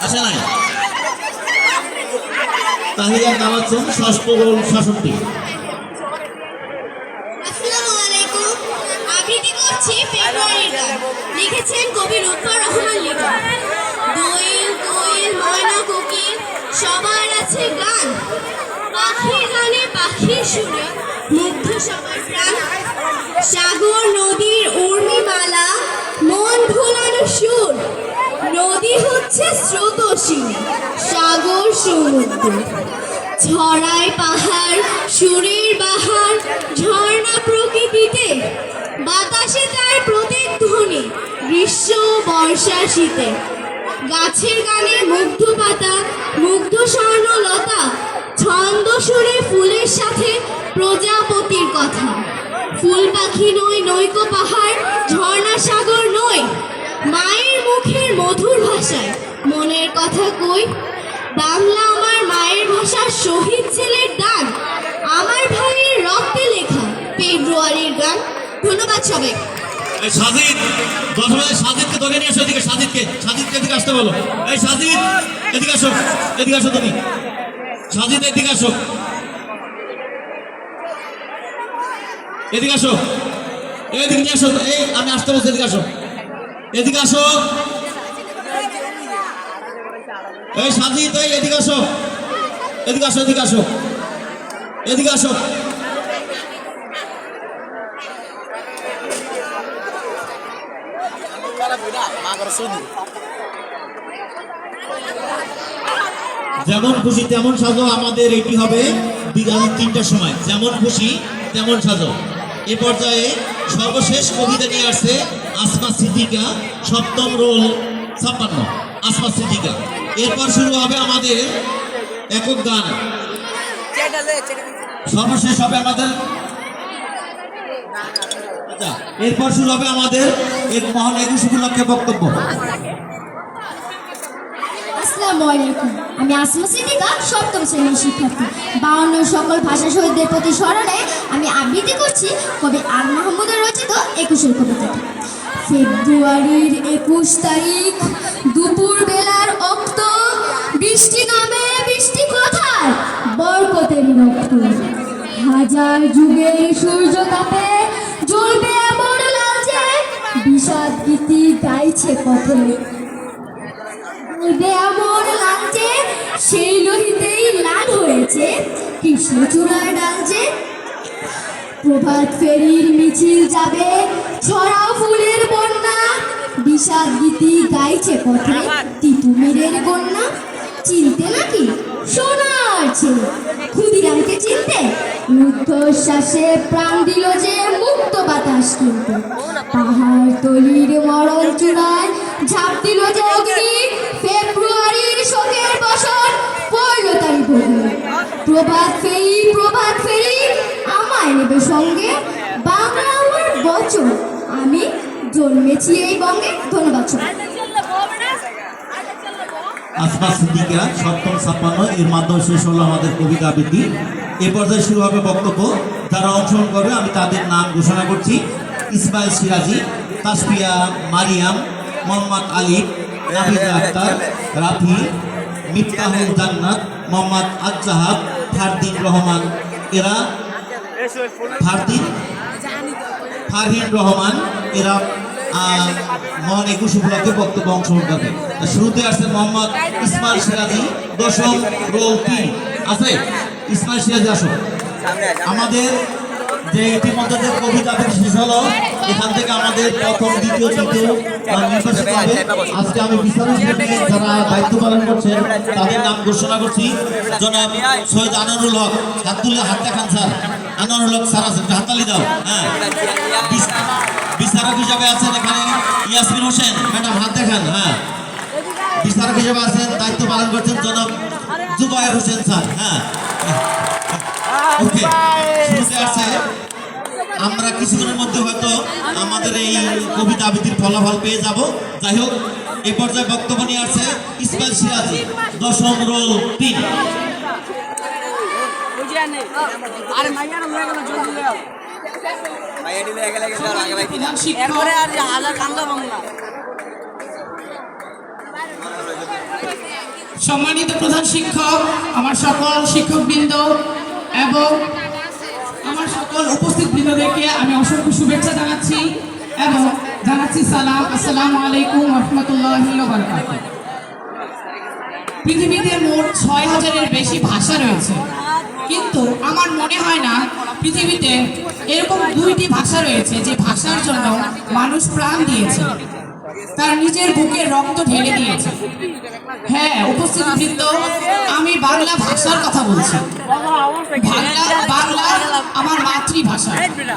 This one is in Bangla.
আসে নাই তাহিয়া কামাচ্ছেন ষষ্ঠ রোল 66। আসসালামু আলাইকুম। আবৃত্তি করছি ফেব্রুয়ারির গান। লিখেছেন কবি লুৎফর রহমান লিটন। দোয়েল কোয়েল ময়না কোকিল সবার আছে গান, পাখির গানে পাখির সুরে মুগ্ধ সবার প্রাণ। সাগর নদীর উর্মিমালা মন ভোলানো সুর, নদী হচ্ছে স্রোতস্বিনী সাগর সমুদ্র। ছড়ায় পাহাড় সুরের বাহার ঝর্ণা প্রকৃতিতে, বাতাসে তার প্রতিধ্বনি গ্রীষ্ম বর্ষা শীতে। গাছের গানে মুগ্ধ পাতা মুগ্ধ স্বর্ণলতা, ছন্দ সুরে ফুলের সাথে প্রজাপতির কথা। ফুল পাখি নয় নৈকো পাহাড় ঝর্ণা সাগর নয়, মায়ের মুখের মধুর ভাষায় মনের কথা কই। বাংলা আমার মায়ের ভাষা, শহীদ ছেলের দান, আমার ভাইয়ের রক্তে লেখা ফেব্রুয়ারির গান। ধন্যবাদ সবাই। এই সাজিদ 10 বাজে সাজিদকে ধরে নিয়ে আসো এদিকে। সাজিদকে এদিকে আসতে বলো। এই সাজিদ এদিকে আসো, এদিকে আসো তুমি। সাজিদ এদিকে আসো, এদিকে আসো, এদিকে নিয়ে আসো। এই আমি আসতে বলছি, এদিকে আসো, এদিকে আসো। এই সাজিদ এই এদিকে আসো, এদিকে আসো, এদিকে আসো, এদিকে আসো। যেমন খুশি তেমন সাজো, আমাদের এটি হবে বিকাল 3টার সময়। যেমন খুশি তেমন সাজো। এ পর্যায়ে সর্বশেষ কবিতা নিয়ে আসছে আসমা সিদ্দিকা, 7ম রোল 56, আসমা সিদ্দিকা। এরপর শুরু হবে আমাদের একক গান। সর্বশেষ হবে আমাদের এরপর শুরু হবে আমাদের এক মহান 21 উপলক্ষে বক্তব্য। আসসালামু আলাইকুম। আমি আসমা সিদ্দিকা, 7ম শ্রেণীর শিক্ষার্থী। 52 সকল ভাষা শহীদদের প্রতি স্মরণে আমি আবৃত্তি করছি কবি আর মাহমুদের রচিত 21 কবিতাটি। ফেব্রুয়ারির 21 তারিখ দুপুর বেলার অক্ত, বৃষ্টি নামে বৃষ্টি কোথায় বরকতের রক্ত। হাজার যুগের সূর্য তাপে জ্বলবে এমন লালচে, বিষাদ গীতি গাইছে পথে এমন লাগছে, সেই লোহিতেই লাল হয়েছে কৃষ্ণচূড়ার ডাল যে। প্রভাত ফেরির মিছিল যাবে ছড়াও ফুলের বন্যা, বিষাদ গীতি গাইছে পথে তিতুমিরের কন্যা। চিনতে নাকি সোনার ছেলে ক্ষুদিরামকে চিনতে, রুদ্ধশ্বাসে প্রাণ দিল যে মুক্ত বাতাস কিনতে। পাহাড় তলির মরণ চূড়ায় ঝাঁপ দিল যে অগ্নি, ফেব্রুয়ারির শোকের বছর পড়ল তারি ভোগে। প্রভাত ফেরি আমায় নেবে সঙ্গে, বাংলা আমার বচন, আমি জন্মেছি এই বঙ্গে। ধন্যবাদ সবাই। আসমা সিদ্দিকা 7ম 56, এর মাধ্যমে শেষ হলো আমাদের কবিতা আবৃত্তি। এ পর্যায়ে শুরু হবে বক্তব্য। যারা অংশগ্রহণ করবে আমি তাদের নাম ঘোষণা করছি। ইসমাইল সিরাজি, তাসফিয়া মারিয়াম, মোহাম্মদ আলিফ, নাফিজা আক্তার, রাফি, মিফতাহুল জান্নাত, মোহাম্মদ আজহাব, ফারদিন রহমান। এরা ফারহিন রহমান এরা মহান 21 উপলক্ষে বক্তব্য অংশগ্রহণ করবে। শুরুতে আসছে মোহাম্মদ ইসমাইল সিরাজি, 10ম রোল 3 আছে। ইসমাইল সিরাজি আসো। আমাদের যে ইতিমধ্যে যে কবিতা শেষ হলো, এখান থেকে আমাদের প্রথম দ্বিতীয় তৃতীয় নির্বাচিত হবে। আজকে আমি বিস্তারিত যারা দায়িত্ব পালন করছেন তাদের নাম ঘোষণা করছি। জনাব সৈয়দ আনোয়ারুল হক, হাত তুলে হাত দেখান স্যার। আনোয়ারুল হক স্যার আছেন, হাততালি দাও। হ্যাঁ, বিচারক হিসাবে আছেন এখানে ইয়াসমিন হোসেন ম্যাডাম, হাত দেখান। হ্যাঁ, বিচারক হিসাবে আছেন, দায়িত্ব পালন করছেন জনাব জুবায়ের হোসেন স্যার। হ্যাঁ, ওকে। শুরুতে আসছে, আমরা কিছুক্ষণের মধ্যে হয়তো আমাদের এই কবিতা আবৃত্তির ফলাফল পেয়ে যাব। যাই হোক, এই পর্যায়ে বক্তব্য নিয়ে আসছে ইসমাইল সিরাজি, 10ম রোল 3। সম্মানিত প্রধান শিক্ষক, আমার সকল শিক্ষকবৃন্দ এবং আমার সকল উপস্থিত বৃন্দদেরকে আমি অসংখ্য শুভেচ্ছা জানাচ্ছি এবং জানাচ্ছি সালাম, আসসালামু আলাইকুম রহমতুল্লাহি ওয়া বারাকাতুহু। পৃথিবীতে মোট ৬,০০০-এর বেশি ভাষা রয়েছে, কিন্তু আমার মনে হয় না পৃথিবীতে এরকম 2টি ভাষা রয়েছে যে ভাষার জন্য মানুষ প্রাণ দিয়েছে, তার নিজের বুকের রক্ত ঢেলে দিয়েছে। হ্যাঁ উপস্থিত বৃন্দ, আমি বাংলা ভাষার কথা বলছি। বাংলা আমার মাতৃভাষা।